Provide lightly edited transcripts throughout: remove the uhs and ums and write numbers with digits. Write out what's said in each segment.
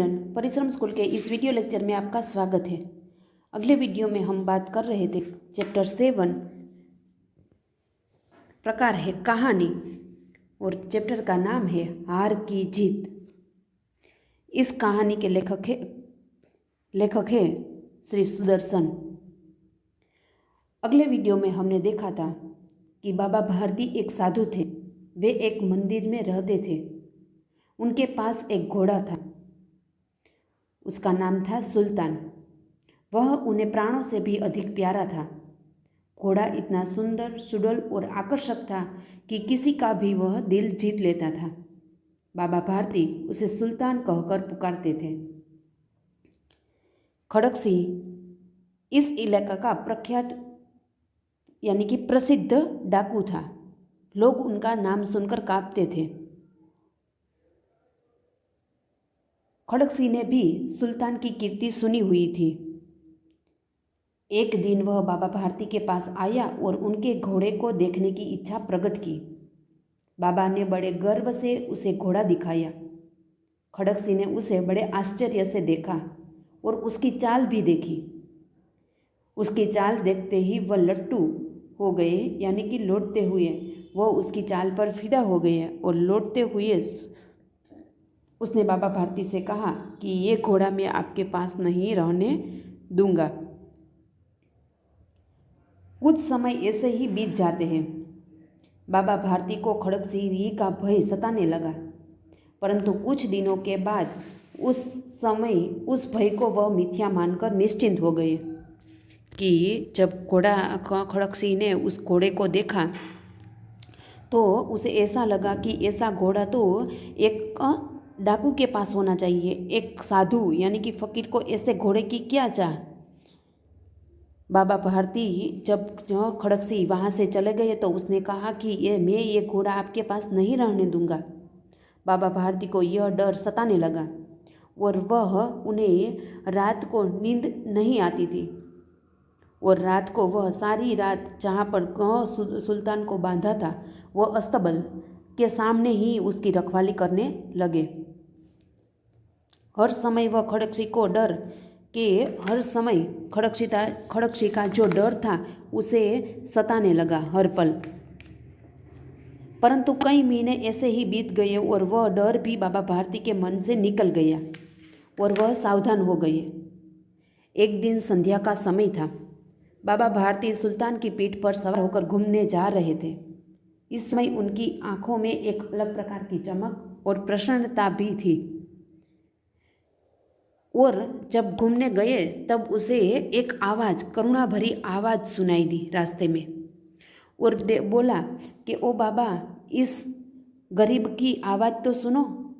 Student, परिश्रम school के इस वीडियो लेक्चर में आपका स्वागत है। अगले वीडियो में हम बात कर रहे थे चैप्टर 7 प्रकार है कहानी और चैप्टर का नाम है हार की जीत। इस कहानी के लेखक है श्री सुदर्शन। अगले वीडियो में हमने देखा था कि बाबा भारती एक साधु थे। वे एक मंदिर में रहते थे। उनके पास एक घोड़ा था, उसका नाम था सुल्तान। वह उन्हें प्राणों से भी अधिक प्यारा था। घोड़ा इतना सुंदर, सुडौल और आकर्षक था कि किसी का भी वह दिल जीत लेता था। बाबा भारती उसे सुल्तान कहकर पुकारते थे। खड़क सिंह इस इलाका का प्रख्यात यानी कि प्रसिद्ध डाकू था। लोग उनका नाम सुनकर कांपते थे। खड़क सिंह ने भी सुल्तान की कीर्ति सुनी हुई थी। एक दिन वह बाबा भारती के पास आया और उनके घोड़े को देखने की इच्छा प्रकट की। बाबा ने बड़े गर्व से उसे घोड़ा दिखाया। खड़क सिंह ने उसे बड़े आश्चर्य से देखा और उसकी चाल भी देखी। उसकी चाल देखते ही वह लट्टू हो गए, यानी कि लौटते हुए वह उसकी चाल पर फिदा हो गए और लौटते हुए उसने बाबा भारती से कहा कि ये घोड़ा मैं आपके पास नहीं रहने दूंगा। कुछ समय ऐसे ही बीत जाते हैं। बाबा भारती को खड़क सिंह का भय सताने लगा, परंतु कुछ दिनों के बाद उस भय को वह मिथ्या मानकर निश्चिंत हो गए कि जब खड़क सिंह ने उस घोड़े को देखा तो उसे ऐसा लगा कि ऐसा घोड़ा तो एक डाकू के पास होना चाहिए। एक साधु यानी कि फकीर को ऐसे घोड़े की क्या चाह। बाबा भारती जब खड़क सिंह वहाँ से चले गए तो उसने कहा कि मैं ये घोड़ा आपके पास नहीं रहने दूंगा। बाबा भारती को यह डर सताने लगा और उन्हें रात को नींद नहीं आती थी और रात को वह सारी रात जहाँ पर सुल्तान को बांधा था वह अस्तबल के सामने ही उसकी रखवाली करने लगे। हर समय वह खड़क सिंह को डर के हर समय खड़क सिंह का जो डर था उसे सताने लगा हर पल। परंतु कई महीने ऐसे ही बीत गए और वह डर भी बाबा भारती के मन से निकल गया और वह सावधान हो गए। एक दिन संध्या का समय था। बाबा भारती सुल्तान की पीठ पर सवार होकर घूमने जा रहे थे। इस समय उनकी आंखों में एक अलग प्रकार की चमक और प्रसन्नता भी थी। और जब घूमने गए तब उसे एक आवाज़, करुणा भरी आवाज़ सुनाई दी रास्ते में और बोला कि ओ बाबा, इस गरीब की आवाज़ तो सुनो।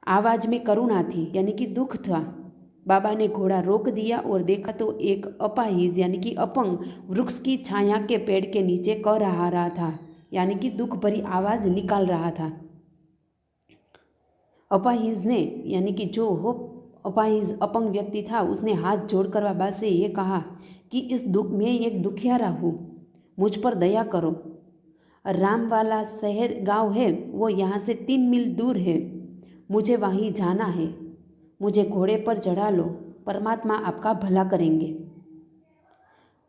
आवाज़ में करुणा थी, यानी कि दुख था। बाबा ने घोड़ा रोक दिया और देखा तो एक अपाहिज यानी कि अपंग वृक्ष की छाया के पेड़ के नीचे कह रहा था, यानी कि दुख भरी आवाज़ निकाल रहा था। अपाहिज ने यानी कि जो अपाहिज अपंग व्यक्ति था उसने हाथ जोड़कर बाबा से ये कहा कि मैं एक दुखियारा हूँ, मुझ पर दया करो। राम वाला शहर गांव है, वो यहाँ से 3 मील दूर है। मुझे वहीं जाना है। मुझे घोड़े पर चढ़ा लो, परमात्मा आपका भला करेंगे।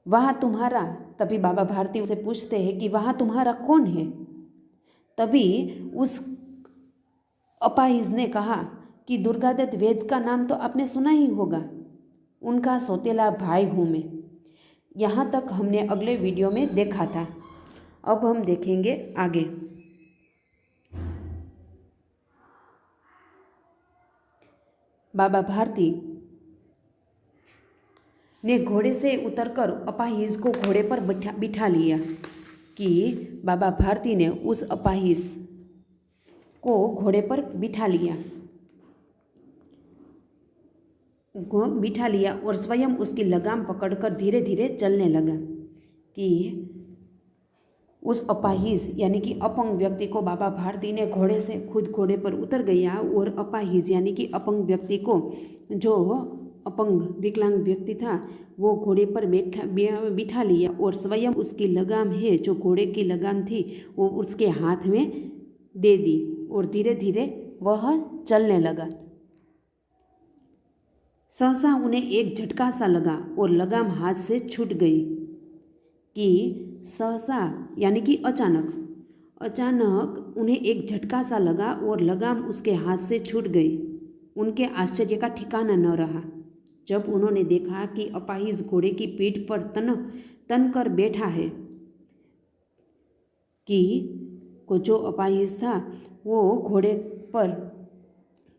वहाँ तुम्हारा, तभी बाबा भारती उसे पूछते हैं कि वहाँ तुम्हारा कौन है। तभी उस अपाहिज ने कहा कि दुर्गादत्त वैद्य का नाम तो आपने सुना ही होगा, उनका सौतेला भाई हूँ मैं। यहाँ तक हमने अगले वीडियो में देखा था। अब हम देखेंगे आगे। बाबा भारती ने घोड़े से उतरकर अपाहिज को घोड़े पर बिठा लिया कि बाबा भारती ने उस अपाहिज को घोड़े पर बिठा लिया और स्वयं उसकी लगाम पकड़कर धीरे धीरे चलने लगा कि उस अपाहिज यानी कि अपंग व्यक्ति को बाबा भारती ने खुद घोड़े पर उतर गया और अपाहिज यानी कि अपंग व्यक्ति को, जो अपंग विकलांग व्यक्ति था, वो घोड़े पर बिठा लिया और स्वयं उसकी लगाम है, जो घोड़े की लगाम थी, वो उसके हाथ में दे दी और धीरे धीरे वह चलने लगा। सहसा उन्हें एक झटका सा लगा और लगाम हाथ से छूट गई। कि सहसा यानी कि अचानक, अचानक उन्हें एक झटका सा लगा और लगाम उसके हाथ से छूट गई। उनके आश्चर्य का ठिकाना न रहा जब उन्होंने देखा कि अपाहिज घोड़े की पीठ पर तन कर बैठा है। कि को जो अपाहिज था वो घोड़े पर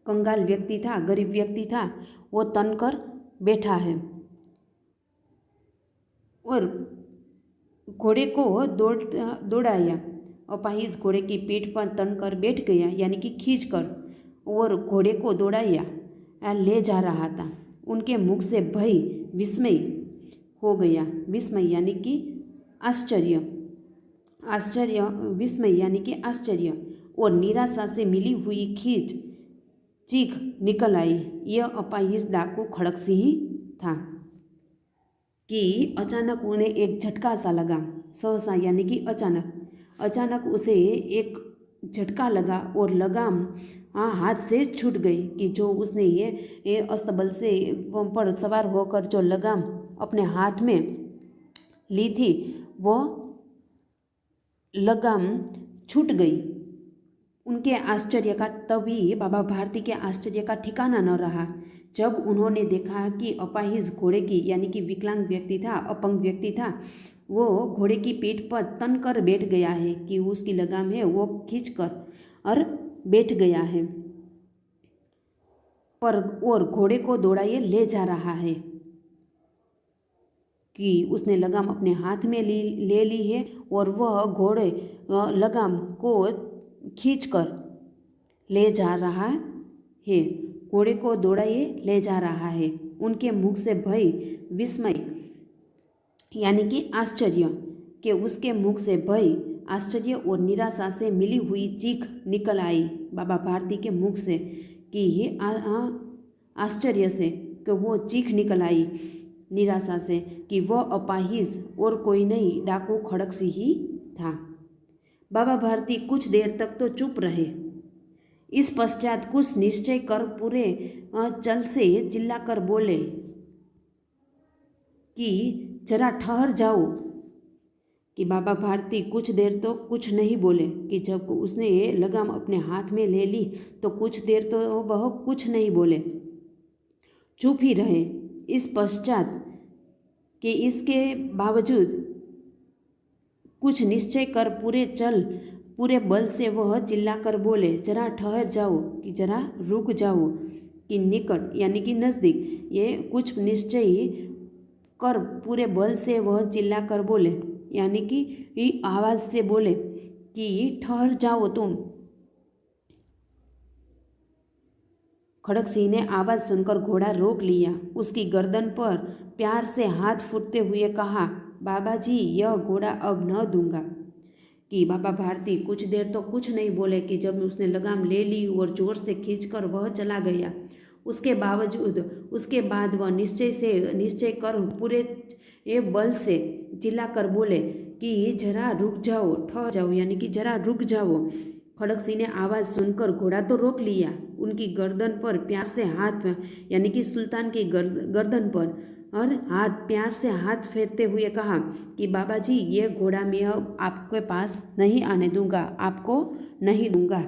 कंगाल व्यक्ति था, गरीब व्यक्ति था, वो तन कर बैठा है और घोड़े को दौड़ाया। अपाहिज घोड़े की पीठ पर तन कर बैठ गया यानी कि खींच कर, और घोड़े को दौड़ाया ले जा रहा था। उनके मुख से भय विस्मय हो गया। विस्मय यानी कि आश्चर्य, आश्चर्य विस्मय यानी कि आश्चर्य और निराशा से मिली हुई चीख निकल आई। यह अपाहिज डाकू खड़क सिंह ही था। कि अचानक उन्हें एक झटका सा लगा। सहसा यानी कि अचानक, अचानक उसे एक झटका लगा और लगाम हाथ से छूट गई। कि जो उसने ये अस्तबल से पर सवार होकर जो लगाम अपने हाथ में ली थी वो लगाम छूट गई। उनके आश्चर्य का, तभी बाबा भारती के आश्चर्य का ठिकाना न रहा जब उन्होंने देखा कि अपाहिज घोड़े की यानी कि विकलांग व्यक्ति था, अपंग व्यक्ति था, वो घोड़े की पीठ पर तन कर बैठ गया है। कि उसकी लगाम है वो खींच कर और बैठ गया है पर और घोड़े को दौड़ाए ले जा रहा है। कि उसने लगाम अपने हाथ में ले ली है और वह घोड़े लगाम को खींचकर ले जा रहा है, घोड़े को दौड़ाए ले जा रहा है। उनके मुख से भय विस्मय यानी कि आश्चर्य, कि उसके मुख से भय, आश्चर्य और निराशा से मिली हुई चीख निकल आई बाबा भारती के मुख से। कि ये आश्चर्य से कि वो चीख निकल आई निराशा से कि वह अपाहिज और कोई नहीं डाकू खड़क सिंह ही था। बाबा भारती कुछ देर तक तो चुप रहे। इस पश्चात कुछ निश्चय कर पूरे चल से चिल्लाकर बोले कि जरा ठहर जाओ। कि बाबा भारती कुछ देर तो कुछ नहीं बोले। कि जब उसने ये लगाम अपने हाथ में ले ली तो कुछ देर तो वह कुछ नहीं बोले, चुप ही रहे। इस पश्चात कि इसके बावजूद कुछ निश्चय कर पूरे बल से वह चिल्लाकर बोले, जरा ठहर जाओ, कि जरा रुक जाओ। कि निकट यानी कि नज़दीक, ये कुछ निश्चय कर पूरे बल से वह चिल्लाकर बोले यानी कि आवाज़ से बोले कि ठहर जाओ तुम। खड़क सिंह ने आवाज़ सुनकर घोड़ा रोक लिया। उसकी गर्दन पर प्यार से हाथ फूटते हुए कहा, बाबा जी यह घोड़ा अब न दूंगा। कि बाबा भारती कुछ देर तो कुछ नहीं बोले। कि जब उसने लगाम ले ली और जोर से खींचकर वह चला गया, उसके बाद वह निश्चय कर पूरे बल से चिल्लाकर बोले कि जरा रुक जाओ, ठहर जाओ, यानी कि जरा रुक जाओ। खड़क सिंह ने आवाज़ सुनकर घोड़ा तो रोक लिया। उनकी गर्दन पर प्यार से हाथ, यानी कि सुल्तान की गर्दन पर और प्यार से हाथ फेरते हुए कहा कि बाबा जी ये घोड़ा मैं अब आपके पास नहीं आने दूंगा, आपको नहीं दूंगा।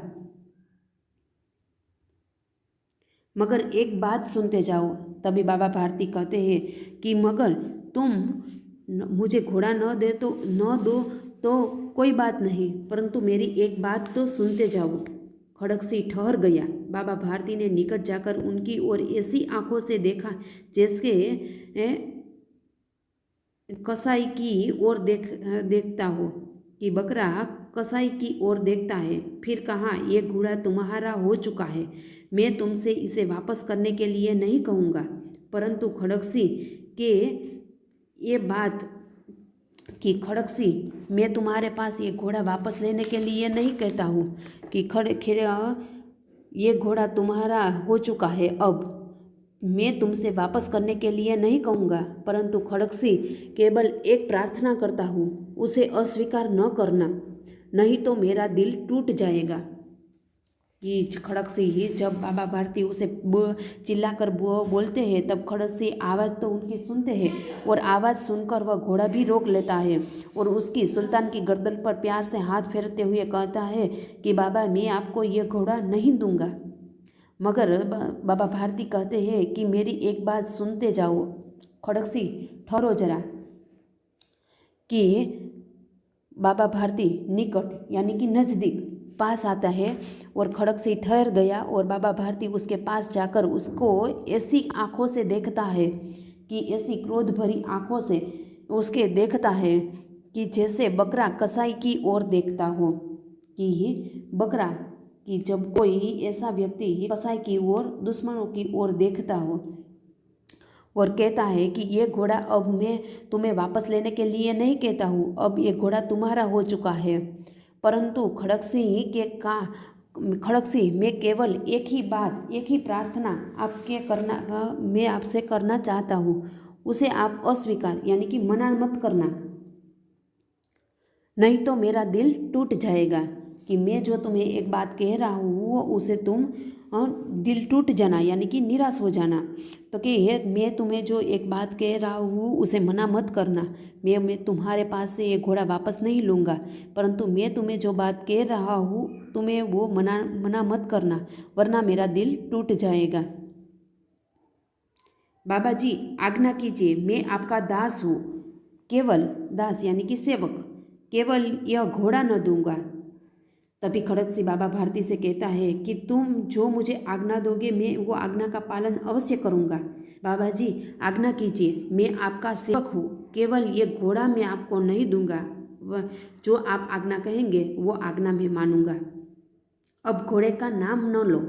मगर एक बात सुनते जाओ। तभी बाबा भारती कहते हैं कि मगर तुम मुझे घोड़ा न दो तो कोई बात नहीं, परंतु मेरी एक बात तो सुनते जाओ। खड़क सिंह ठहर गया। बाबा भारती ने निकट जाकर उनकी ओर ऐसी आंखों से देखा जैसे कसाई की ओर देखता हो। कि बकरा कसाई की ओर देखता है। फिर कहा, ये घोड़ा तुम्हारा हो चुका है, मैं तुमसे इसे वापस करने के लिए नहीं कहूँगा, परंतु खड़क सिंह के ये बात कि खड़क सिंह मैं तुम्हारे पास ये घोड़ा वापस लेने के लिए नहीं कहता हूँ कि ये घोड़ा तुम्हारा हो चुका है, अब मैं तुमसे वापस करने के लिए नहीं कहूँगा, परंतु खड़क सिंह केवल एक प्रार्थना करता हूँ, उसे अस्वीकार न करना, नहीं तो मेरा दिल टूट जाएगा। कि खड़क सिंह जब बाबा भारती उसे चिल्लाकर बोलते हैं तब खड़क सिंह आवाज़ तो उनकी सुनते हैं और आवाज़ सुनकर वह घोड़ा भी रोक लेता है और उसकी सुल्तान की गर्दन पर प्यार से हाथ फेरते हुए कहता है कि बाबा मैं आपको ये घोड़ा नहीं दूंगा। मगर बाबा भारती कहते हैं कि मेरी एक बात सुनते जाओ। खड़क सिंह ठहरो जरा। कि बाबा भारती निकट यानी कि नज़दीक पास आता है और खड़क सिंह ठहर गया और बाबा भारती उसके पास जाकर उसको ऐसी आँखों से देखता है कि ऐसी क्रोध भरी आँखों से उसके देखता है कि जैसे बकरा कसाई की ओर देखता हो। कि बकरा कि जब कोई ऐसा व्यक्ति कसाई की ओर दुश्मनों की ओर देखता हो और कहता है कि ये घोड़ा अब मैं तुम्हें वापस लेने के लिए नहीं कहता हूँ, अब ये घोड़ा तुम्हारा हो चुका है। परंतु खड़क सिंह मैं केवल एक ही बात एक ही प्रार्थना मैं आपसे करना चाहता हूँ, उसे आप अस्वीकार यानी कि मना मत करना, नहीं तो मेरा दिल टूट जाएगा। कि मैं जो तुम्हें एक बात कह रहा हूँ उसे तुम दिल टूट जाना यानी कि निराश हो जाना। तो कि मैं तुम्हें जो एक बात कह रहा हूँ उसे मना मत करना। मैं तुम्हारे पास से ये घोड़ा वापस नहीं लूँगा, परंतु मैं तुम्हें जो बात कह रहा हूँ तुम्हें वो मना मत करना, वरना मेरा दिल टूट जाएगा। बाबा जी आज्ञा कीजिए, मैं आपका दास हूँ, केवल दास यानी कि सेवक, केवल यह घोड़ा न दूंगा। तभी खड़क सिंह बाबा भारती से कहता है कि तुम जो मुझे आज्ञा दोगे मैं वो आज्ञा का पालन अवश्य करूँगा। बाबा जी आज्ञा कीजिए, मैं आपका सेवक हूँ, केवल ये घोड़ा मैं आपको नहीं दूंगा, वह जो आप आज्ञा कहेंगे वो आज्ञा मैं मानूंगा। अब घोड़े का नाम न लो,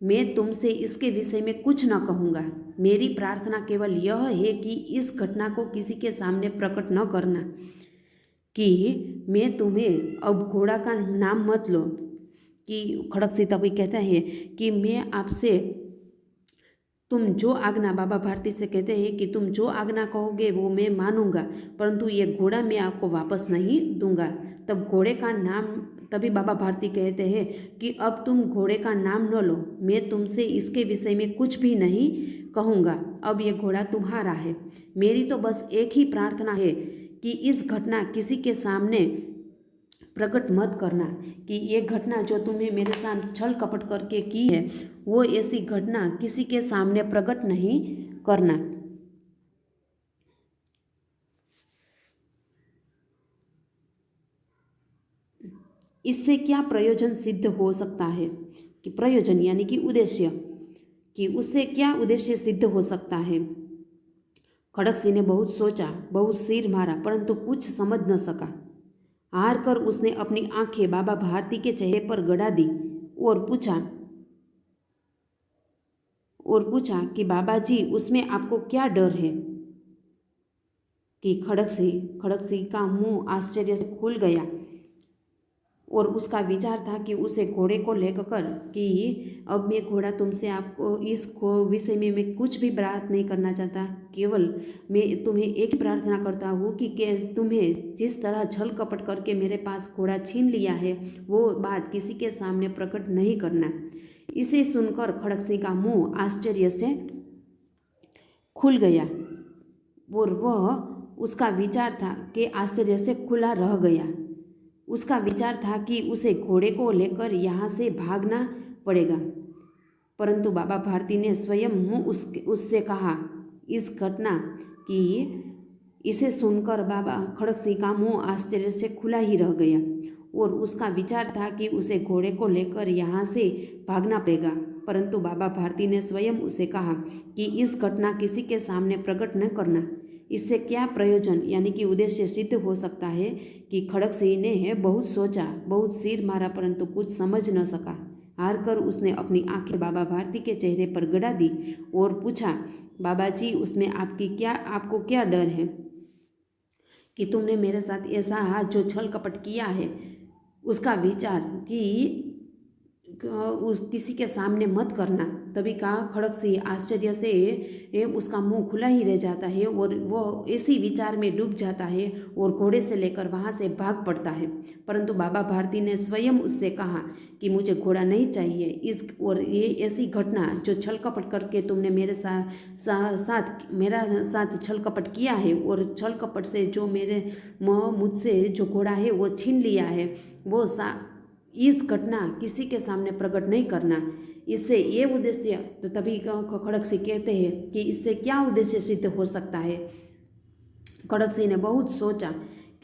मैं तुमसे इसके विषय में कुछ न कहूँगा। मेरी प्रार्थना केवल यह है कि इस घटना को किसी के सामने प्रकट न करना। कि मैं तुम्हें अब घोड़ा का नाम मत लो। कि खड़क सिंह तभी कहता है कि मैं आपसे तुम जो आज्ञा बाबा भारती से कहते हैं कि तुम जो आज्ञा कहोगे वो मैं मानूंगा, परंतु ये घोड़ा मैं आपको वापस नहीं दूंगा। तब घोड़े का नाम तभी बाबा भारती कहते हैं कि अब तुम घोड़े का नाम न लो, मैं तुमसे इसके विषय में कुछ भी नहीं कहूँगा, अब ये घोड़ा तुम्हारा है। मेरी तो बस एक ही प्रार्थना है कि इस घटना किसी के सामने प्रकट मत करना। कि ये घटना जो तुम्हें मेरे साथ छल कपट करके की है वो ऐसी घटना किसी के सामने प्रकट नहीं करना। इससे क्या प्रयोजन सिद्ध हो सकता है। कि प्रयोजन यानी कि उद्देश्य, कि उससे क्या उद्देश्य सिद्ध हो सकता है। खड़क सिंह ने बहुत सोचा, बहुत सिर मारा, परंतु कुछ समझ न सका। हार कर उसने अपनी आंखें बाबा भारती के चेहरे पर गड़ा दी और पूछा कि बाबा जी उसमें आपको क्या डर है। कि खड़क सिंह का मुंह आश्चर्य से खुल गया और उसका विचार था कि उसे घोड़े को लेकर कि अब मैं घोड़ा तुमसे आपको इस विषय में मैं कुछ भी बात नहीं करना चाहता, केवल मैं तुम्हें एक ही प्रार्थना करता हूँ कि तुम्हें जिस तरह छल कपट करके मेरे पास घोड़ा छीन लिया है वो बात किसी के सामने प्रकट नहीं करना। इसे सुनकर खड़क सिंह का मुँह आश्चर्य से खुल गया और वह उसका विचार था कि आश्चर्य से खुला रह गया। उसका विचार था कि उसे घोड़े को लेकर यहाँ से भागना पड़ेगा, परंतु बाबा भारती ने स्वयं मुँह उससे कहा इस घटना की। इसे सुनकर बाबा खड़क सिंह का मुँह आश्चर्य से खुला ही रह गया और उसका विचार था कि उसे घोड़े को लेकर यहाँ से भागना पड़ेगा, परंतु बाबा भारती ने स्वयं उसे कहा कि इस घटना किसी के सामने प्रकट न करना। इससे क्या प्रयोजन यानी कि उद्देश्य सिद्ध हो सकता है। कि खड़क सिंह ने बहुत सोचा, बहुत सिर मारा, परंतु कुछ समझ न सका। हार कर उसने अपनी आंखें बाबा भारती के चेहरे पर गड़ा दी और पूछा, बाबा जी उसमें आपको क्या डर है। कि तुमने मेरे साथ ऐसा जो छल कपट किया है उसका विचार उस किसी के सामने मत करना। तभी कहा खड़गसिंह आश्चर्य से उसका मुंह खुला ही रह जाता है और वो इसी विचार में डूब जाता है और घोड़े से लेकर वहाँ से भाग पड़ता है। परंतु बाबा भारती ने स्वयं उससे कहा कि मुझे घोड़ा नहीं चाहिए। और ये ऐसी घटना जो छल कपट करके तुमने मेरे मेरा साथ छल कपट किया है और छल कपट से जो मुझसे जो घोड़ा है वो छीन लिया है, वो इस घटना किसी के सामने प्रकट नहीं करना। इससे ये उद्देश्य, तो तभी खड़गसिंह कहते हैं कि इससे क्या उद्देश्य सिद्ध हो सकता है। खड़गसिंह ने बहुत सोचा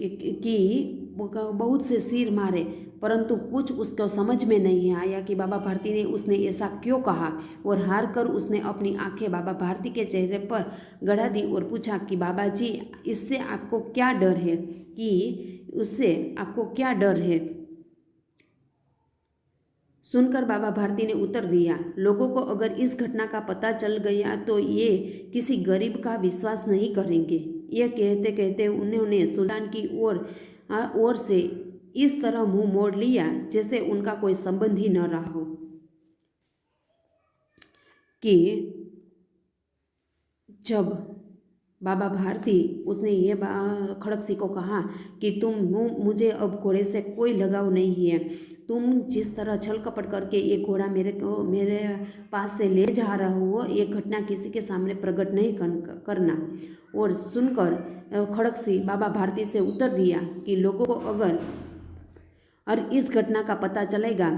कि बहुत से सिर मारे, परंतु कुछ उसको समझ में नहीं आया कि बाबा भारती ने उसने ऐसा क्यों कहा। और हार कर उसने अपनी आंखें बाबा भारती के चेहरे पर गड़ा दी और पूछा कि बाबा जी, इससे आपको क्या डर है, कि उससे आपको क्या डर है। सुनकर बाबा भारती ने उत्तर दिया, लोगों को अगर इस घटना का पता चल गया तो ये किसी गरीब का विश्वास नहीं करेंगे। यह कहते कहते उन्होंने सुल्तान की ओर से इस तरह मुंह मोड़ लिया जैसे उनका कोई संबंध ही न रहा हो। कि जब बाबा भारती उसने ये खड़गसिंह को कहा कि मुझे अब घोड़े से कोई लगाव नहीं है, तुम जिस तरह छल कपट करके ये घोड़ा मेरे पास से ले जा रहा हो, ये घटना किसी के सामने प्रकट नहीं करना। और सुनकर खड़गसिंह बाबा भारती से उत्तर दिया कि लोगों को अगर और इस घटना का पता चलेगा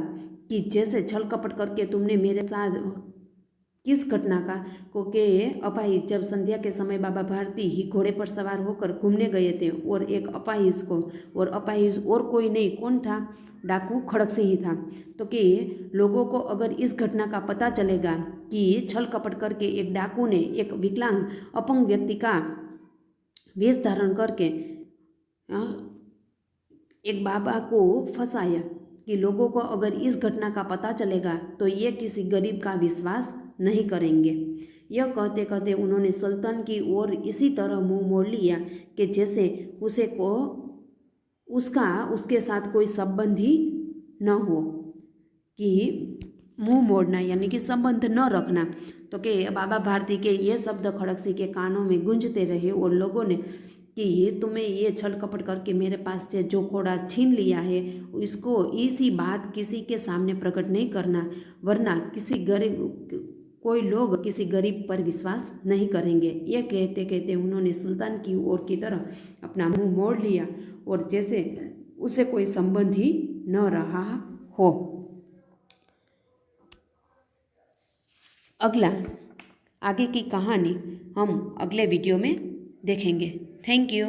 कि जैसे छल कपट करके तुमने मेरे साथ किस घटना का को के अपाहिज जब संध्या के समय बाबा भारती ही घोड़े पर सवार होकर घूमने गए थे और एक अपाहिज को, और अपाहिज और कोई नहीं कौन था, डाकू खड़गसिंह ही था। तो कि लोगों को अगर इस घटना का पता चलेगा कि छल कपट करके एक डाकू ने एक विकलांग अपंग व्यक्ति का वेश धारण करके एक बाबा को फंसाया, कि लोगों को अगर इस घटना का पता चलेगा तो ये किसी गरीब का विश्वास नहीं करेंगे। यह कहते कहते उन्होंने सुल्तान की ओर इसी तरह मुंह मोड़ लिया कि जैसे उसके साथ कोई संबंध ही न हो। कि मुंह मोड़ना यानी कि संबंध न रखना। तो कि बाबा भारती के ये शब्द खड़गसिंह के कानों में गूंजते रहे और लोगों ने कि तुम्हें ये छल कपट करके मेरे पास से जो घोड़ा छीन लिया है, इसको इसी बात किसी के सामने प्रकट नहीं करना, वरना कोई लोग किसी गरीब पर विश्वास नहीं करेंगे। यह कहते कहते उन्होंने सुल्तान की ओर की तरफ अपना मुंह मोड़ लिया और जैसे उसे कोई संबंध ही न रहा हो। आगे की कहानी हम अगले वीडियो में देखेंगे। Thank you.